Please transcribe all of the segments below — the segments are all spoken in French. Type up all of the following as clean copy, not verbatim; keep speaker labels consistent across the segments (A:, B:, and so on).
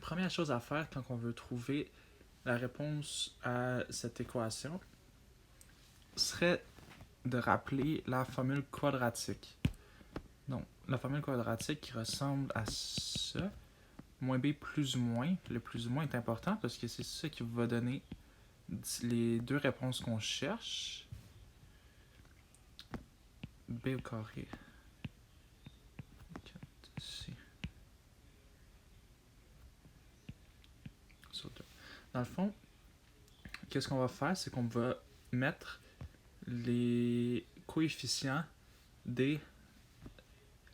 A: première chose à faire quand on veut trouver la réponse à cette équation serait de rappeler la formule quadratique. Donc, la formule quadratique qui ressemble à ça, moins b plus ou moins. Le plus ou moins est important parce que c'est ça qui va donner les deux réponses qu'on cherche. B au carré. C. Dans le fond, qu'est-ce qu'on va faire, c'est qu'on va mettre les coefficients des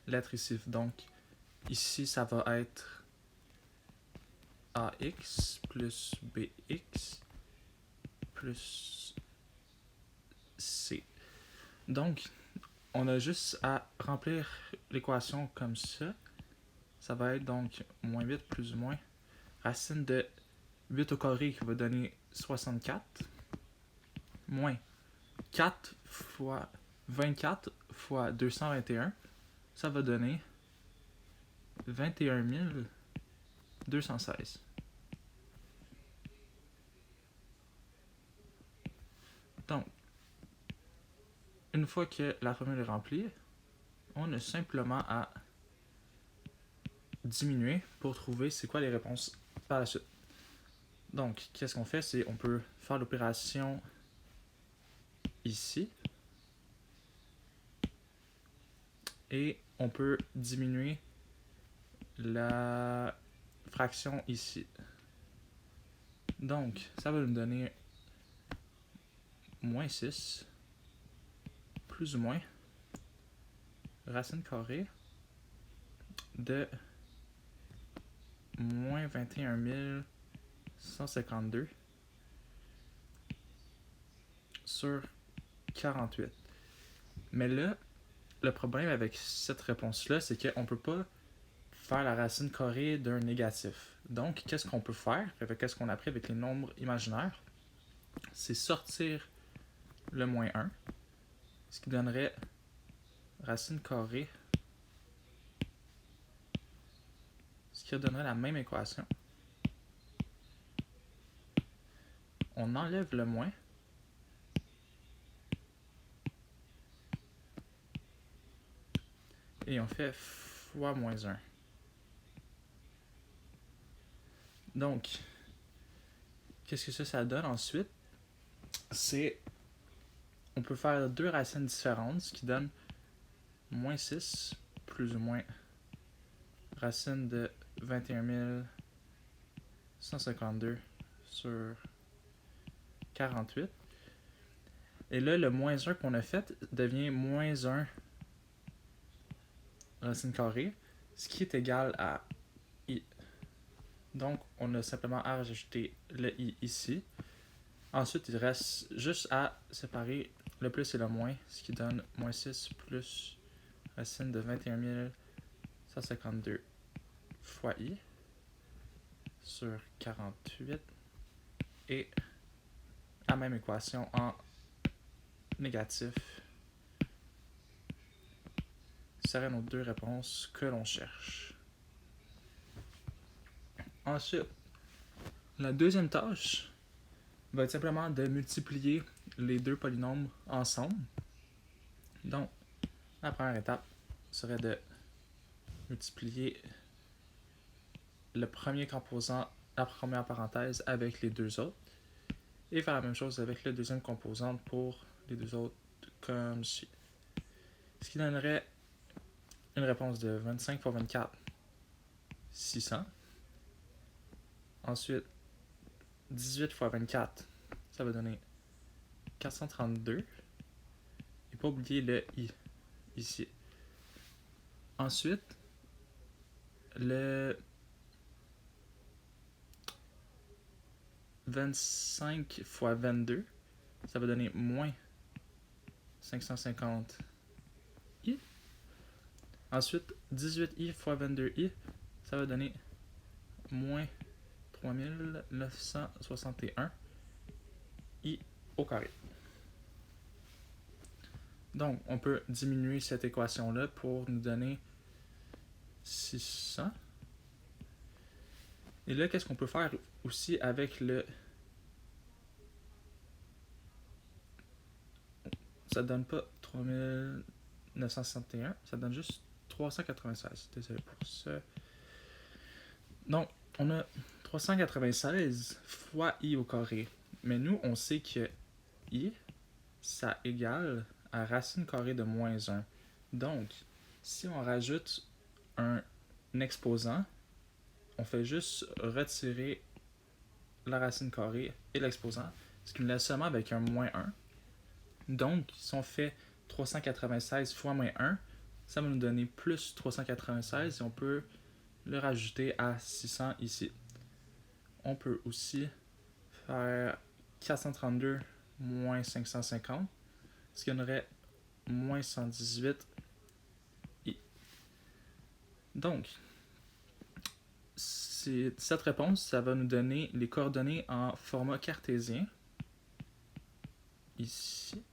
A: lettres ici. Donc, ici, ça va être AX plus BX plus C. Donc, on a juste à remplir l'équation comme ça. Ça va être donc moins 8 plus ou moins racine de 8 au carré qui va donner 64 moins 4 fois 24 fois 221, ça va donner 21 216. Donc, une fois que la formule est remplie, on a simplement à diminuer pour trouver c'est quoi les réponses par la suite. Donc, qu'est-ce qu'on fait, c'est on peut faire l'opération ici et on peut diminuer la fraction ici. Donc, ça va nous donner moins 6 plus ou moins racine carrée de moins 21 152 sur 48. Mais là, le problème avec cette réponse-là, c'est qu'on ne peut pas faire la racine carrée d'un négatif. Donc, qu'est-ce qu'on peut faire avec ce qu'on a appris avec les nombres imaginaires? C'est sortir le moins 1, ce qui donnerait racine carrée, ce qui donnerait la même équation. On enlève le moins, et on fait fois moins 1. Donc, qu'est-ce que ça donne ensuite? C'est, on peut faire deux racines différentes, ce qui donne moins 6 plus ou moins racine de 21 152 sur 48. Et là, le moins 1 qu'on a fait devient moins 1 racine carrée, ce qui est égal à i. Donc, on a simplement à rajouter le i ici. Ensuite, il reste juste à séparer le plus et le moins, ce qui donne moins 6 plus racine de 21 152 fois i sur 48 et la même équation en négatif. Ce seraient nos deux réponses que l'on cherche. Ensuite, la deuxième tâche va être simplement de multiplier les deux polynômes ensemble. Donc, la première étape serait de multiplier le premier composant, la première parenthèse, avec les deux autres. Et faire la même chose avec le deuxième composant pour les deux autres, comme ci. Ce qui donnerait une réponse de 25 fois 24, 600. Ensuite, 18 fois 24, ça va donner 432. Et pas oublier le i ici. Ensuite, le 25 fois 22, ça va donner moins 550 i. Ensuite, 18i fois 22i, ça va donner moins 3961 i au carré. Donc, on peut diminuer cette équation-là pour nous donner 600. Et là, qu'est-ce qu'on peut faire aussi avec le... Ça donne pas 3961, ça donne juste 396. Désolé pour ça. Donc, on a 396 fois i au carré. Mais nous, on sait que i, ça égale à racine carrée de moins 1. Donc, si on rajoute un exposant, on fait juste retirer la racine carrée et l'exposant, ce qui nous laisse seulement avec un moins 1. Donc, si on fait 396 fois moins 1, ça va nous donner plus 396 et on peut le rajouter à 600 ici. On peut aussi faire 432 moins 550, ce qui donnerait moins 118 i. Donc, cette réponse, ça va nous donner les coordonnées en format cartésien, ici,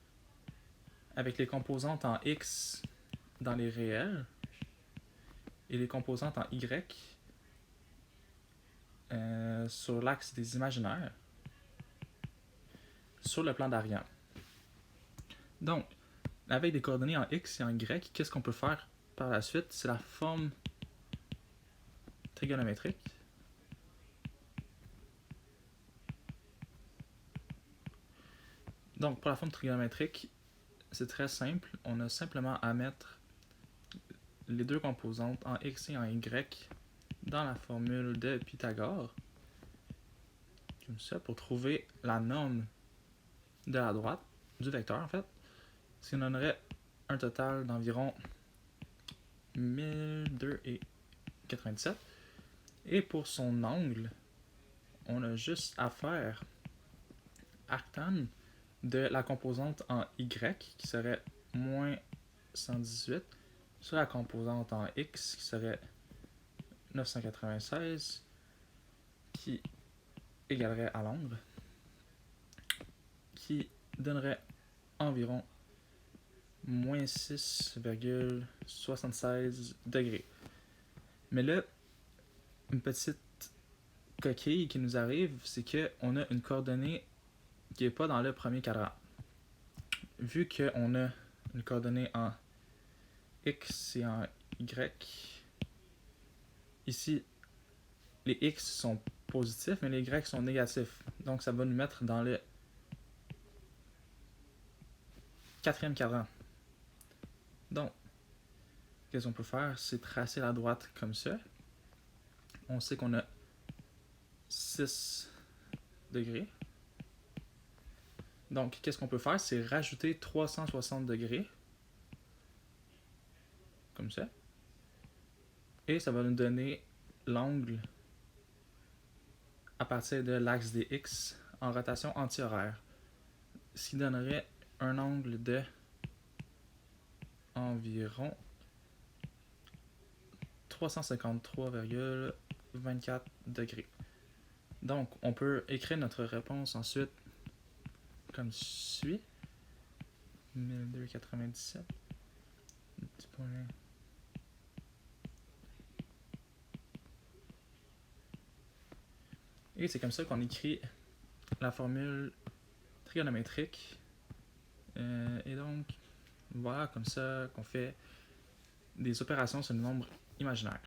A: avec les composantes en x dans les réels et les composantes en y sur l'axe des imaginaires sur le plan d'Ariane. Donc, avec des coordonnées en x et en y, qu'est-ce qu'on peut faire par la suite? C'est la forme trigonométrique. Donc, pour la forme trigonométrique, c'est très simple. On a simplement à mettre les deux composantes en x et en y dans la formule de Pythagore, comme ça, pour trouver la norme de la droite, du vecteur en fait, ce qui donnerait un total d'environ 1002,97. Et pour son angle, on a juste à faire arctan de la composante en y, qui serait moins 118, sur la composante en x, qui serait 996, qui égalerait à l'angle, qui donnerait environ moins 6,76 degrés. Mais là, une petite coquille qui nous arrive, c'est qu'on a une coordonnée qui n'est pas dans le premier cadran. Vu qu'on a une coordonnée en x et en y, ici, les x sont positifs, mais les y sont négatifs. Donc, ça va nous mettre dans le quatrième cadran. Donc, qu'est-ce qu'on peut faire? C'est tracer la droite comme ça. On sait qu'on a 6 degrés. Donc, qu'est-ce qu'on peut faire? C'est rajouter 360 degrés. Comme ça. Et ça va nous donner l'angle à partir de l'axe des x en rotation anti-horaire. Ce qui donnerait un angle de environ 353,24 degrés. Donc, on peut écrire notre réponse ensuite comme suit. 1297. Et c'est comme ça qu'on écrit la formule trigonométrique. Et donc, voilà comme ça qu'on fait des opérations sur le nombre imaginaire.